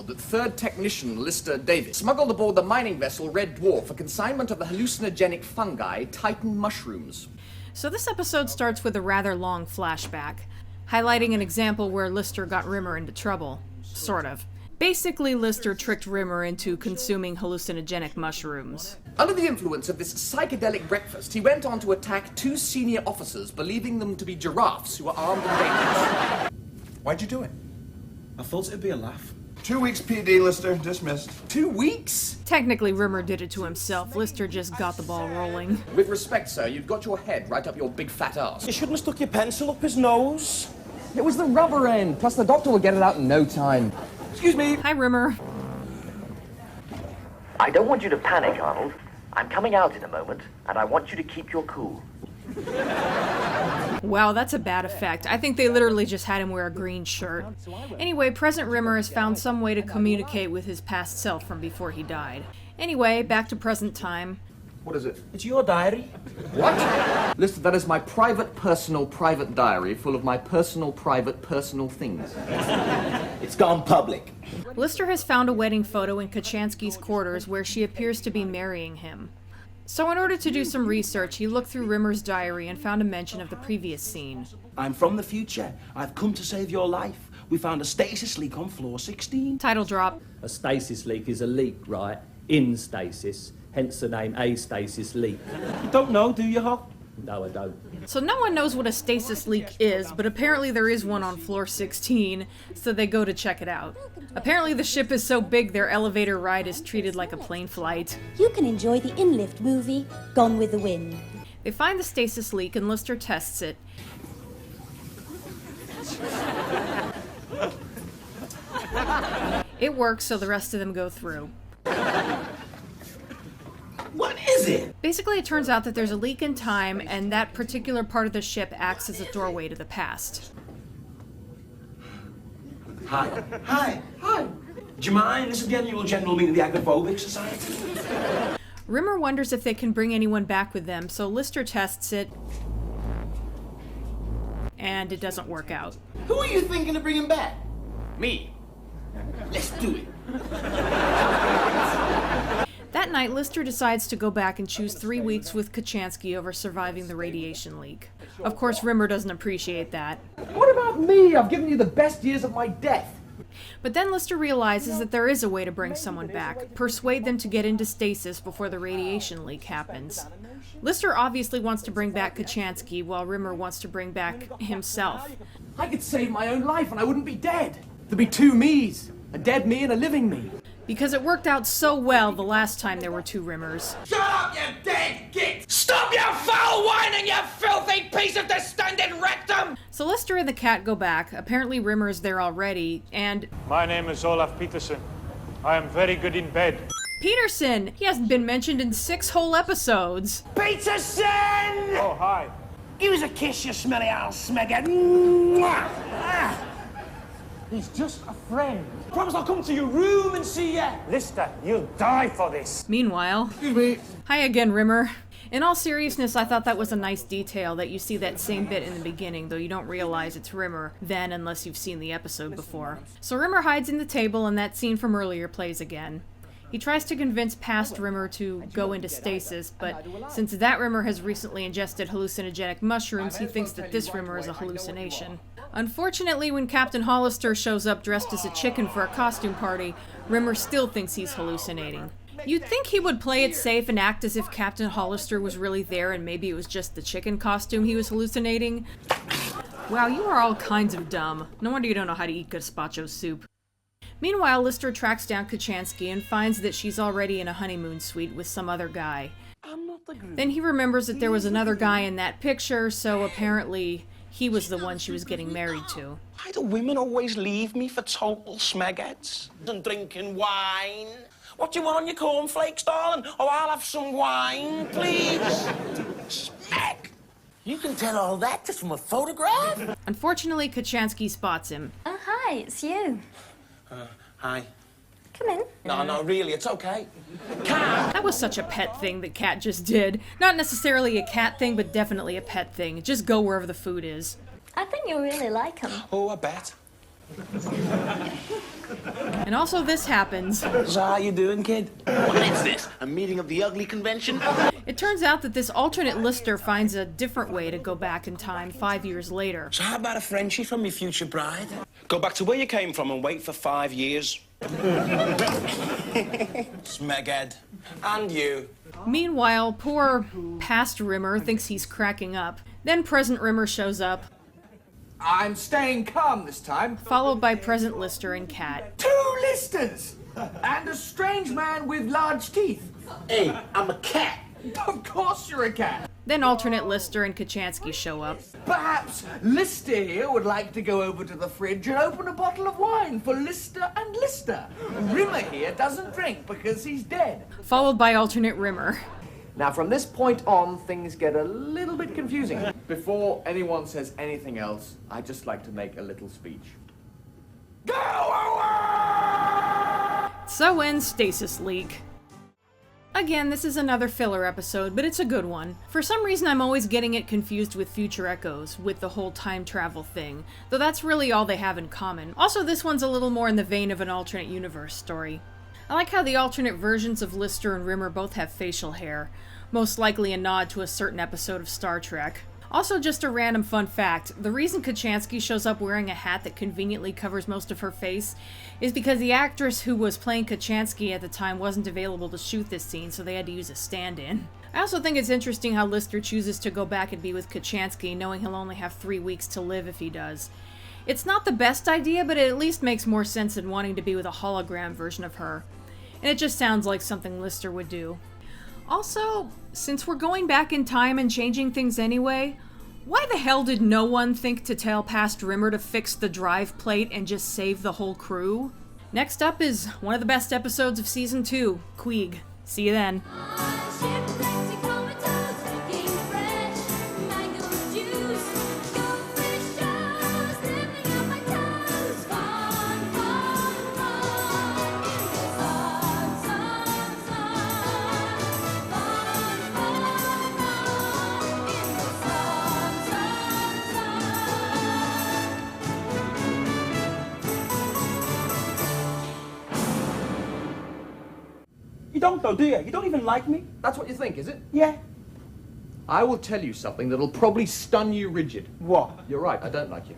revealed that third technician Lister Davis smuggled aboard the mining vessel Red Dwarf for consignment of the hallucinogenic fungi Titan mushrooms. So this episode starts with a rather long flashback, highlighting an example where Lister got Rimmer into trouble. Sort of. Basically, Lister tricked Rimmer into consuming hallucinogenic mushrooms. Under the influence of this psychedelic breakfast, he went on to attack 2 senior officers, believing them to be giraffes who were armed and dangerous. Why'd you do it? I thought it'd be a laugh. 2 weeks PD, Lister. Dismissed. 2 weeks? Technically, Rimmer did it to himself. Lister just got the ball rolling. With respect, sir, you've got your head right up your big fat ass. You shouldn't have stuck your pencil up his nose. It was the rubber end, plus the doctor will get it out in no time. Excuse me. Hi, Rimmer. I don't want you to panic, Arnold. I'm coming out in a moment, and I want you to keep your cool. Wow, that's a bad effect. I think they literally just had him wear a green shirt. Anyway, present Rimmer has found some way to communicate with his past self from before he died. Anyway, back to present time. What is it? It's your diary. What? Lister, that is my private diary full of my personal things. It's gone public. Lister has found a wedding photo in Kachansky's quarters where she appears to be marrying him. So in order to do some research, he looked through Rimmer's diary and found a mention of the previous scene. I'm from the future. I've come to save your life. We found a stasis leak on floor 16. Title drop. A stasis leak is a leak, right? In stasis. Hence the name A Stasis Leak. You don't know, do you, Hop? No, I don't. So no one knows what a stasis leak is, but apparently there is one on floor 16, so they go to check it out. Apparently the ship is so big their elevator ride is treated like a plane flight. You can enjoy the in-lift movie, Gone with the Wind. They find the stasis leak and Lister tests it. It works, so the rest of them go through. What is it? Basically, it turns out that there's a leak in time, and that particular part of the ship acts as a doorway to the past. Hi. Hi. Hi. Do you mind? This is the annual general meeting of the Agoraphobic Society. Rimmer wonders if they can bring anyone back with them, so Lister tests it, and it doesn't work out. Who are you thinking of bringing back? Me. Let's do it. That night, Lister decides to go back and choose 3 weeks with Kachansky over surviving the radiation leak. Of course, Rimmer doesn't appreciate that. What about me? I've given you the best years of my death. But then Lister realizes that there is a way to bring someone back, persuade them to get into stasis before the radiation leak happens. Lister obviously wants to bring back Kachansky, while Rimmer wants to bring back himself. I could save my own life and I wouldn't be dead. There'd be 2 me's. A dead me and a living me. Because it worked out so well the last time there were 2 Rimmers. Shut up, you dead git! Stop your foul whining, you filthy piece of distended rectum! So Lister and the cat go back. Apparently Rimmer is there already, and... My name is Olaf Peterson. I am very good in bed. Peterson! He hasn't been mentioned in 6 whole episodes. Peterson! Oh, hi. Give us a kiss, you smelly old smeghead. Mwah! Ah. He's just a friend. Promise I'll come to your room and see ya. Lister, you'll die for this. Meanwhile... Excuse me. Hi again, Rimmer. In all seriousness, I thought that was a nice detail that you see that same bit in the beginning, though you don't realize it's Rimmer then unless you've seen the episode before. So Rimmer hides in the table and that scene from earlier plays again. He tries to convince past Rimmer to go into stasis, but since that Rimmer has recently ingested hallucinogenic mushrooms, he thinks that this Rimmer is a hallucination. Unfortunately, when Captain Hollister shows up dressed as a chicken for a costume party, Rimmer still thinks he's hallucinating. You'd think he would play it safe and act as if Captain Hollister was really there and maybe it was just the chicken costume he was hallucinating. Wow, you are all kinds of dumb. No wonder you don't know how to eat gazpacho soup. Meanwhile, Lister tracks down Kachansky and finds that she's already in a honeymoon suite with some other guy. Then he remembers that there was another guy in that picture, so apparently he was the one she was getting married to. Why do women always leave me for total smegheads? And drinking wine? What do you want on your cornflakes, darling? Oh, I'll have some wine, please. Smeg! You can tell all that just from a photograph? Unfortunately, Kachansky spots him. Oh, hi, it's you. Hi. Come in. No, really, it's okay. Cat! That was such a pet thing that Cat just did. Not necessarily a cat thing, but definitely a pet thing. Just go wherever the food is. I think you'll really like him. Oh, I bet. And also this happens. So how you doing, kid? What is this? A meeting of the ugly convention? It turns out that this alternate Lister finds a different way to go back in time 5 years later. So how about a friendship from your future bride? Go back to where you came from and wait for 5 years. Smeghead. And you. Meanwhile, poor past Rimmer thinks he's cracking up. Then present Rimmer shows up, I'm staying calm this time. followed by present Lister and Cat. 2 Listers! And a strange man with large teeth. Hey, I'm a cat. Of course you're a cat. Then alternate Lister and Kachansky show up. Perhaps Lister here would like to go over to the fridge and open a bottle of wine for Lister and Lister. Rimmer here doesn't drink because he's dead. Followed by alternate Rimmer. Now, from this point on, things get a little bit confusing. Before anyone says anything else, I'd just like to make a little speech. Go away! So ends Stasis Leak. Again, this is another filler episode, but it's a good one. For some reason, I'm always getting it confused with Future Echoes, with the whole time travel thing, though that's really all they have in common. Also, this one's a little more in the vein of an alternate universe story. I like how the alternate versions of Lister and Rimmer both have facial hair, most likely a nod to a certain episode of Star Trek. Also, just a random fun fact, the reason Kachansky shows up wearing a hat that conveniently covers most of her face is because the actress who was playing Kachansky at the time wasn't available to shoot this scene, so they had to use a stand-in. I also think it's interesting how Lister chooses to go back and be with Kachansky, knowing he'll only have 3 weeks to live if he does. It's not the best idea, but it at least makes more sense than wanting to be with a hologram version of her. And it just sounds like something Lister would do. Also, since we're going back in time and changing things anyway, why the hell did no one think to tell past Rimmer to fix the drive plate and just save the whole crew? Next up is one of the best episodes of Season 2, Queeg. See you then. You don't though, do you? You don't even like me? That's what you think, is it? Yeah. I will tell you something that'll probably stun you rigid. What? You're right, I don't like you.